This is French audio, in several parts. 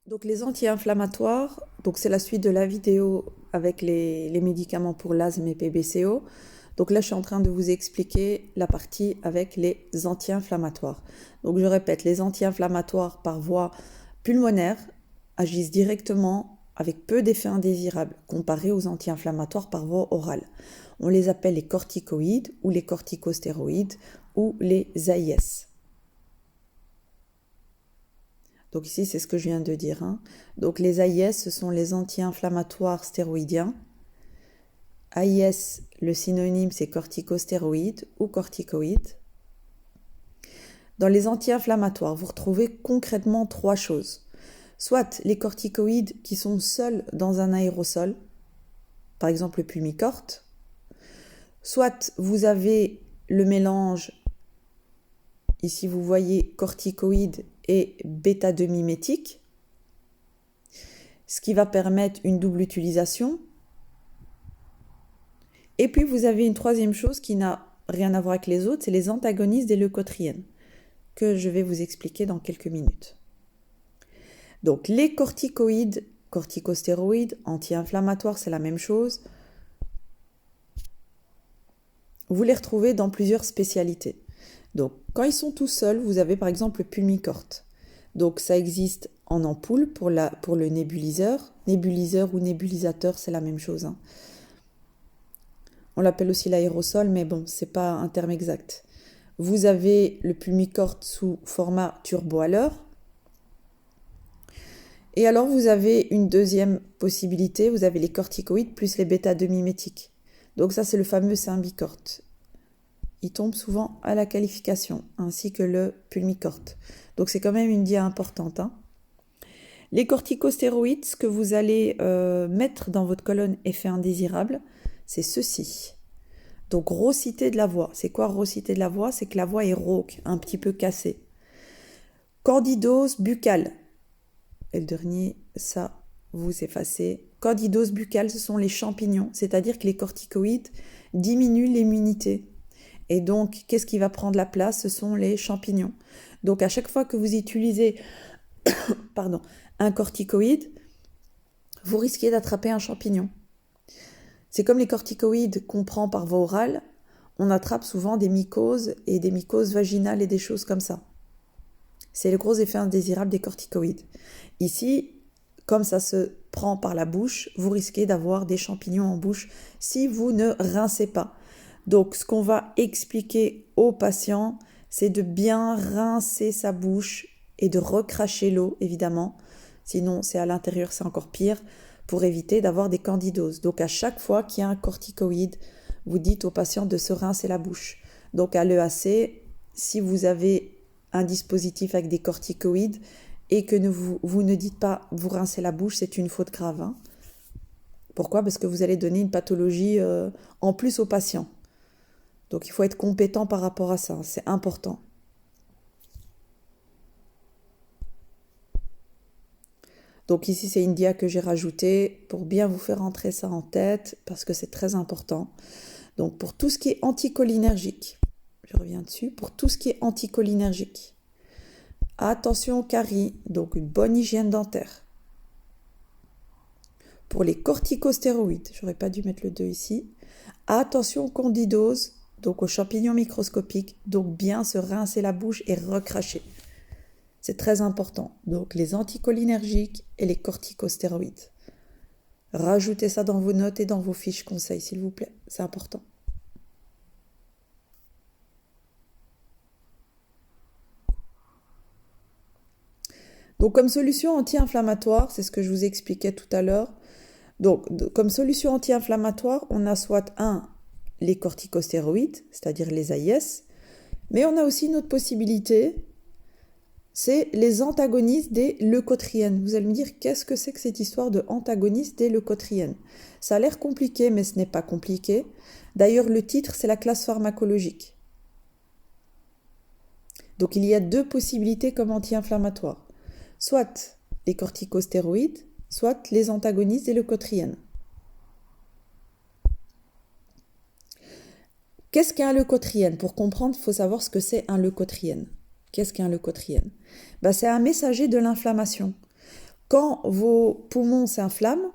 Donc les anti-inflammatoires, donc c'est la suite de la vidéo avec les médicaments pour l'asthme et PBCO. Donc là, je suis en train de vous expliquer la partie avec les anti-inflammatoires. Donc je répète, les anti-inflammatoires par voie pulmonaire agissent directement avec peu d'effets indésirables comparés aux anti-inflammatoires par voie orale. On les appelle les corticoïdes ou les corticostéroïdes ou les AIS. Donc ici, c'est ce que je viens de dire. Donc les AIS, ce sont les anti-inflammatoires stéroïdiens. AIS, le synonyme, c'est corticostéroïdes ou corticoïdes. Dans les anti-inflammatoires, vous retrouvez concrètement trois choses. Soit les corticoïdes qui sont seuls dans un aérosol, par exemple le Pulmicort. Soit vous avez le mélange, ici vous voyez corticoïdes et bêta-2 mimétiques, ce qui va permettre une double utilisation. Et puis vous avez une troisième chose qui n'a rien à voir avec les autres, c'est les antagonistes des leucotriènes, que je vais vous expliquer dans quelques minutes. Donc les corticoïdes, corticostéroïdes, anti-inflammatoires, c'est la même chose. Vous les retrouvez dans plusieurs spécialités. Donc quand ils sont tout seuls, vous avez par exemple le Pulmicort. Donc ça existe en ampoule pour le nébuliseur. Nébuliseur ou nébulisateur, c'est la même chose. On l'appelle aussi l'aérosol, mais bon, c'est pas un terme exact. Vous avez le Pulmicort sous format turbohaleur. Et alors vous avez une deuxième possibilité, vous avez les corticoïdes plus les bêta-2 mimétiques. Donc ça, c'est le fameux Symbicort. Il tombe souvent à la qualification, ainsi que le Pulmicort. Donc c'est quand même une dia importante. Les corticostéroïdes, ce que vous allez mettre dans votre colonne effet indésirable, c'est ceci. Donc raucité de la voix. C'est quoi raucité de la voix? C'est que la voix est rauque, un petit peu cassée. Candidose buccale. Et le dernier, ça, vous effacez. Candidose buccale, ce sont les champignons, c'est-à-dire que les corticoïdes diminuent l'immunité. Et donc, qu'est-ce qui va prendre la place? Ce sont les champignons. Donc, à chaque fois que vous utilisez un corticoïde, vous risquez d'attraper un champignon. C'est comme les corticoïdes qu'on prend par voie orale, on attrape souvent des mycoses et des mycoses vaginales et des choses comme ça. C'est le gros effet indésirable des corticoïdes. Ici, comme ça se prend par la bouche, vous risquez d'avoir des champignons en bouche si vous ne rincez pas. Donc, ce qu'on va expliquer aux patients, c'est de bien rincer sa bouche et de recracher l'eau, évidemment. Sinon, c'est à l'intérieur, c'est encore pire, pour éviter d'avoir des candidoses. Donc, à chaque fois qu'il y a un corticoïde, vous dites au patient de se rincer la bouche. Donc, à l'EAC, si vous avez un dispositif avec des corticoïdes et que vous ne dites pas vous rincez la bouche, c'est une faute grave. Pourquoi? Parce que vous allez donner une pathologie en plus au patient. Donc il faut être compétent par rapport à ça, c'est important. Donc ici c'est une dia que j'ai rajoutée pour bien vous faire rentrer ça en tête parce que c'est très important. Donc pour tout ce qui est anticholinergique, je reviens dessus, pour tout ce qui est anticholinergique, attention aux caries, donc une bonne hygiène dentaire. Pour les corticostéroïdes, j'aurais pas dû mettre le 2 ici, attention aux candidoses, donc aux champignons microscopiques, donc bien se rincer la bouche et recracher. C'est très important. Donc les anticholinergiques et les corticostéroïdes. Rajoutez ça dans vos notes et dans vos fiches conseils, s'il vous plaît. C'est important. Donc comme solution anti-inflammatoire, c'est ce que je vous expliquais tout à l'heure. Donc comme solution anti-inflammatoire, on a soit les corticostéroïdes, c'est-à-dire les AIS, mais on a aussi une autre possibilité, c'est les antagonistes des leucotriènes. Vous allez me dire, qu'est-ce que c'est que cette histoire de antagonistes des leucotriènes? Ça a l'air compliqué, mais ce n'est pas compliqué. D'ailleurs, le titre, c'est la classe pharmacologique. Donc il y a deux possibilités comme anti-inflammatoires. Soit les corticostéroïdes, soit les antagonistes des leucotriènes. Qu'est-ce qu'un leucotriène? Pour comprendre, il faut savoir ce que c'est un leucotriène. Qu'est-ce qu'un leucotriène? C'est un messager de l'inflammation. Quand vos poumons s'inflamment,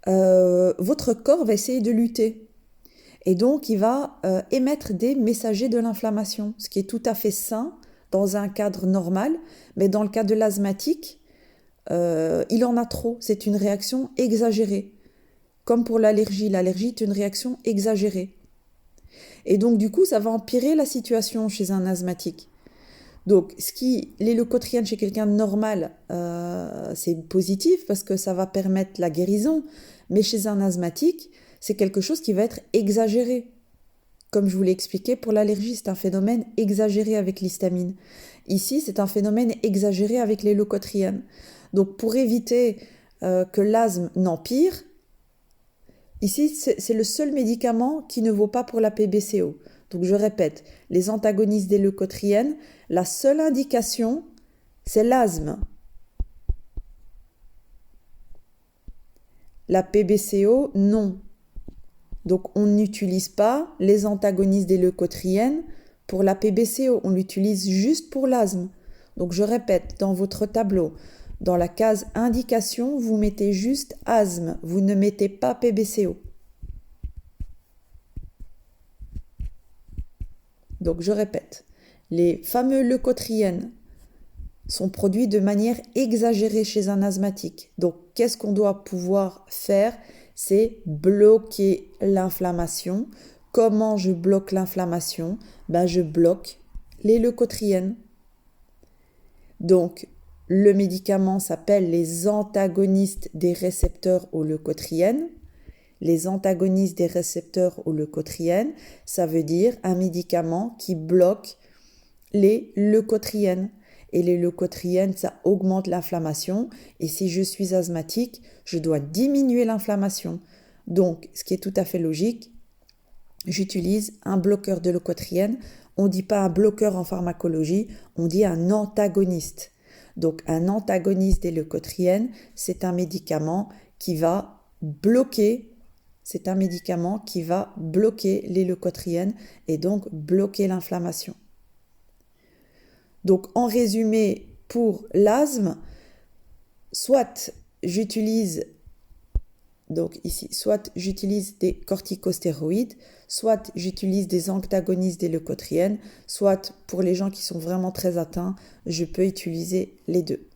votre corps va essayer de lutter. Et donc, il va émettre des messagers de l'inflammation, ce qui est tout à fait sain dans un cadre normal, mais dans le cas de l'asthmatique, il en a trop. C'est une réaction exagérée. Comme pour l'allergie est une réaction exagérée. Et donc, du coup, ça va empirer la situation chez un asthmatique. Donc, les leucotriènes chez quelqu'un de normal, c'est positif parce que ça va permettre la guérison. Mais chez un asthmatique, c'est quelque chose qui va être exagéré. Comme je vous l'ai expliqué, pour l'allergie, c'est un phénomène exagéré avec l'histamine. Ici, c'est un phénomène exagéré avec les leucotriènes. Donc, pour éviter que l'asthme n'empire, ici, c'est le seul médicament qui ne vaut pas pour la PBCO. Donc, je répète, les antagonistes des leucotriènes, la seule indication, c'est l'asthme. La PBCO, non. Donc, on n'utilise pas les antagonistes des leucotriènes pour la PBCO. On l'utilise juste pour l'asthme. Donc, je répète, dans votre tableau, dans la case indication, vous mettez juste asthme. Vous ne mettez pas PBCO. Donc, je répète, les fameux leucotriènes sont produits de manière exagérée chez un asthmatique. Donc, qu'est-ce qu'on doit pouvoir faire? C'est bloquer l'inflammation. Comment je bloque l'inflammation? Je bloque les leucotriènes. Donc, le médicament s'appelle les antagonistes des récepteurs aux leucotriènes. Les antagonistes des récepteurs aux leucotriènes, ça veut dire un médicament qui bloque les leucotriènes. Et les leucotriènes, ça augmente l'inflammation. Et si je suis asthmatique, je dois diminuer l'inflammation. Donc, ce qui est tout à fait logique, j'utilise un bloqueur de leucotriènes. On ne dit pas un bloqueur en pharmacologie, on dit un antagoniste. Donc, un antagoniste des leucotriènes, c'est un médicament qui va bloquer les leucotriènes et donc bloquer l'inflammation. Donc, en résumé, pour l'asthme, soit j'utilise des corticostéroïdes, soit j'utilise des antagonistes des leucotriènes, soit pour les gens qui sont vraiment très atteints, je peux utiliser les deux.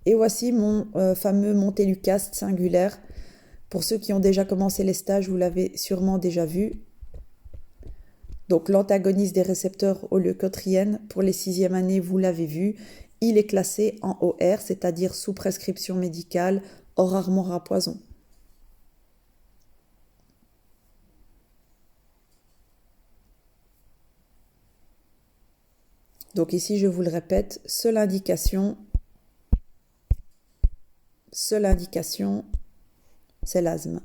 Et voici mon fameux montelukast singulaire. Pour ceux qui ont déjà commencé les stages, vous l'avez sûrement déjà vu. Donc l'antagoniste des récepteurs aux leucotriènes, pour les 6e années, vous l'avez vu, il est classé en OR, c'est-à-dire sous prescription médicale, hors armoire à poison. Donc ici, je vous le répète, seule indication, c'est l'asthme.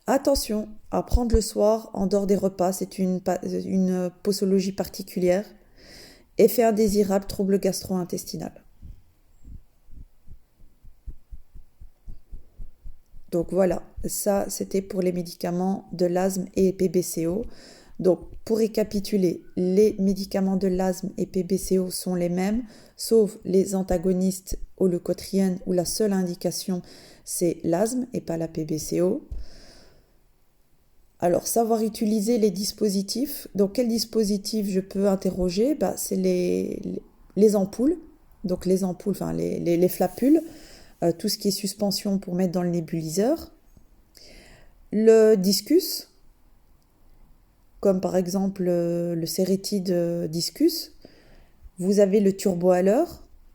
Attention à prendre le soir en dehors des repas, c'est une posologie particulière. Effet indésirable, trouble gastro-intestinal. Donc voilà, ça c'était pour les médicaments de l'asthme et PBCO. Donc pour récapituler, les médicaments de l'asthme et PBCO sont les mêmes, sauf les antagonistes aux leucotriènes où la seule indication c'est l'asthme et pas la PBCO. Alors, savoir utiliser les dispositifs. Donc, quel dispositif je peux interroger? C'est les ampoules. Donc, les ampoules, enfin les flapules. Tout ce qui est suspension pour mettre dans le nébuliseur. Le discus, comme par exemple le sérétide discus. Vous avez le turbohaler.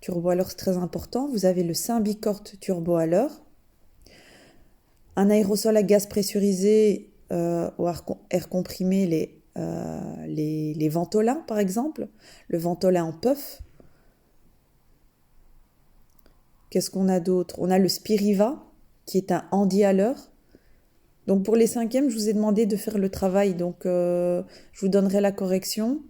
Turbohaler, c'est très important. Vous avez le Symbicort turbohaler. Un aérosol à gaz pressurisé ou air comprimé, les Ventolin par exemple, le Ventolin en puff. Qu'est-ce qu'on a d'autre? On a le Spiriva qui est un anti-haler. Donc pour les 5e, je vous ai demandé de faire le travail, donc je vous donnerai la correction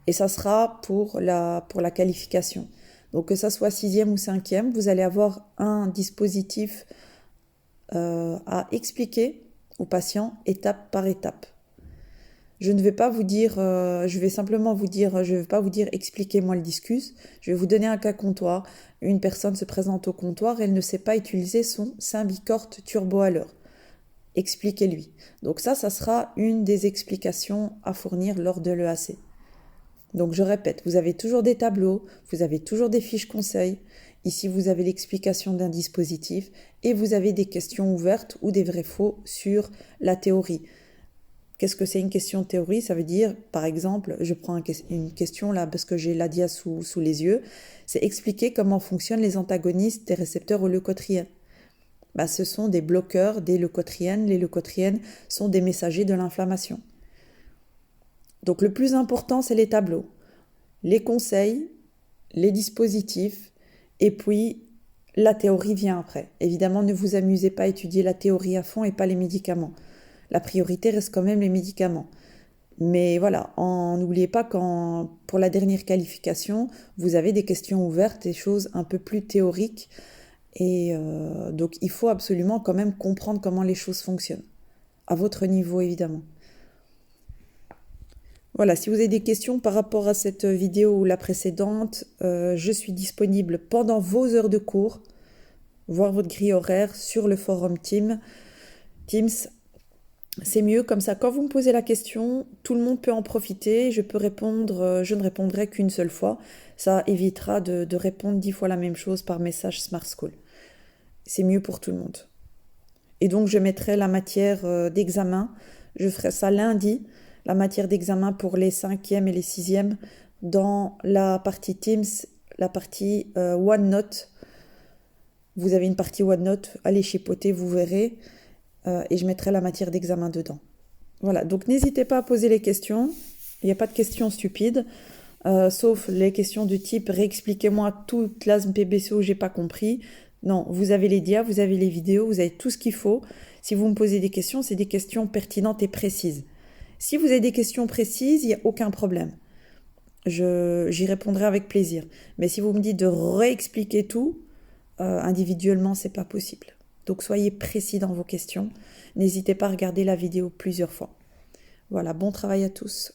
et ça sera pour la qualification. Donc que ça soit 6e ou 5e, vous allez avoir un dispositif à expliquer aux patients étape par étape. Je ne vais pas vous dire, je vais simplement vous dire, je ne vais pas vous dire expliquez-moi le discus. Je vais vous donner un cas comptoir. Une personne se présente au comptoir, elle ne sait pas utiliser son Symbicort Turbo à l'heure. Expliquez-lui. Donc ça sera une des explications à fournir lors de l'EAC. Donc je répète, vous avez toujours des tableaux, vous avez toujours des fiches conseils. Ici, vous avez l'explication d'un dispositif et vous avez des questions ouvertes ou des vrais-faux sur la théorie. Qu'est-ce que c'est une question de théorie? Ça veut dire, par exemple, je prends une question là parce que j'ai la dia sous les yeux, c'est expliquer comment fonctionnent les antagonistes des récepteurs aux leucotriènes. Ce sont des bloqueurs des leucotriènes. Les leucotriènes sont des messagers de l'inflammation. Donc le plus important, c'est les tableaux, les conseils, les dispositifs, et puis la théorie vient après. Évidemment, ne vous amusez pas à étudier la théorie à fond et pas les médicaments. La priorité reste quand même les médicaments. Mais voilà, n'oubliez pas pour la dernière qualification, vous avez des questions ouvertes, des choses un peu plus théoriques. Et donc, il faut absolument quand même comprendre comment les choses fonctionnent. À votre niveau, évidemment. Voilà, si vous avez des questions par rapport à cette vidéo ou la précédente, je suis disponible pendant vos heures de cours, voir votre grille horaire sur le forum Teams. C'est mieux comme ça. Quand vous me posez la question, tout le monde peut en profiter. Je peux répondre, je ne répondrai qu'une seule fois. Ça évitera de répondre 10 fois la même chose par message Smart School. C'est mieux pour tout le monde. Et donc, je mettrai la matière d'examen. Je ferai ça lundi, la matière d'examen pour les 5e et les 6e dans la partie Teams, la partie OneNote. Vous avez une partie OneNote, allez chipoter, vous verrez. Et je mettrai la matière d'examen dedans. Voilà, donc n'hésitez pas à poser les questions. Il n'y a pas de questions stupides, sauf les questions du type « réexpliquez-moi toute l'asthme PBCO, j'ai pas compris ». Non, vous avez les dias, vous avez les vidéos, vous avez tout ce qu'il faut. Si vous me posez des questions, c'est des questions pertinentes et précises. Si vous avez des questions précises, il n'y a aucun problème. J'y répondrai avec plaisir. Mais si vous me dites de réexpliquer tout, individuellement, c'est pas possible. Donc soyez précis dans vos questions. N'hésitez pas à regarder la vidéo plusieurs fois. Voilà, bon travail à tous.